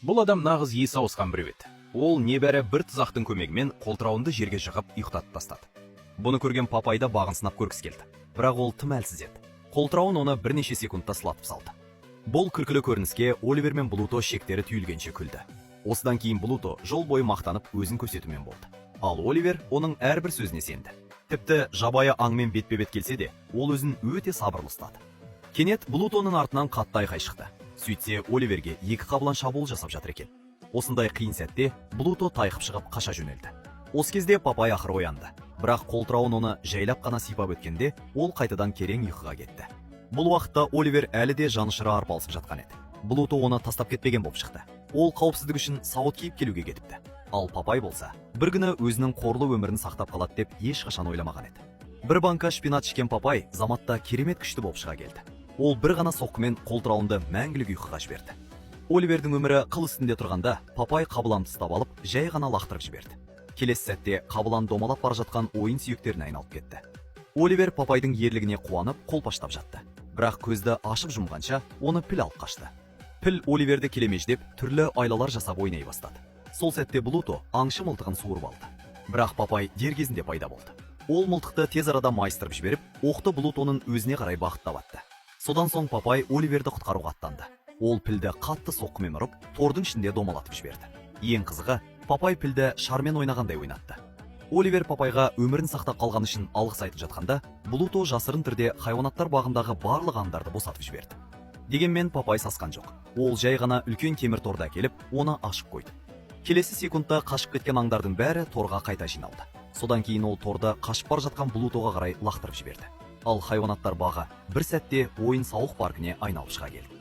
Бұл адам нағыз есі ауысқан біреу еді. Ол небәрі бір тұзақтың көмегімен қолтырауынды жерге жығып ұйықтатып тастады. Бұны көрген Папай да бағын сынап көргісі келді. Бірақ ол тым әлсіз еді. Қолтырауын оны бірнеше секундта сұлатып салды. Бұл күлкілі көрініске Оливер мен Блуто шектері түйілгенше күлді. Осыдан кейін Блуто жол бойы мақтанып өзін көрсетумен болды. Ал Оливер оның әрбір сөзіне сенді. Тіпті жабайы аңмен бетпе-бет келсе де, ол өзін өте сабырлы ұстады. Кенет Блутоның артынан қатты айқай шықты. Сөйтсе Оливерге екі қабылан шабуыл жасап жатыр екен. Осындай қиын сәтте Блуто тайқып шығып қаша жөнелді. Осы кезде Папай ақыры оянды. Бірақ қолтырауын оны жайлап қана сипап өткенде, ол қайтадан керең ұйқыға кетті. Бұл уақытта Оливер әлі де жанұшыра арпалысып жатқан еді. Блуто оны тастап кетпеген болып шықты. Ол қауіпсіздік үшін сауыт киіп келуге кетіпті. Ал Папай болса, бір күні өзінің қорлы өмірін сақтап қалады деп ешқашан ойламаған еді. Бір банка шпинат ішкен Папай заматта керемет күшті болып шыға келді. Ол бір ғана соққымен қолтырауынды мәңгілік ұйқыға жіберді. Оливердің өмірі қыл үстінде тұрғанда, Папай қабыланды ұстап алып, жай ғана лақтырып жіберді. Келесі сәтте қабылан домалап бара жатқан ойын сүйектеріне айналып кетті. Оливер Папайдың ерлігіне қуанып, қолпаштап жатты. Бірақ көзді ашып жұмғанша, оны піл алып қашты. Піл Оливерді келемеждеп, түрлі айлалар жасап ойнай бастады. Сол сәтте Блуто аңшы мылтығын суырып алды. Бірақ Папай дер кезінде пайда болды. Ол мылтықты тез арада майыстырып жіберіп, оқты Блутоның өзіне қарай бағыттап атты. Содан соң Папай Оливерді құтқаруға аттанды. Ол пілді қатты соққымен ұрып, тордың ішінде домалатып жіберді. Ең қызығы, Папай пілді шармен ойнағандай ойнатты. Оливер Папайға өмірін сақтап қалған үшін алғыс айтып жатқанда, Блуто жасырын түрде хайуанаттар бағындағы барлық аңдарды босатып жіберді. Дегенмен Папай сасқан жоқ. Ол жай ғана үлкен темір торды әкеліп, оны ашып қойды. Келесі секундта қашып кеткен аңдардың бәрі торға қайта жиналды. Содан кейін ол торды қашып бара жатқан Блутоға қарай лақтырып жіберді. Ал хайуанаттар бағы бір сәтте ойын-сауық паркіне айналып шыға келді.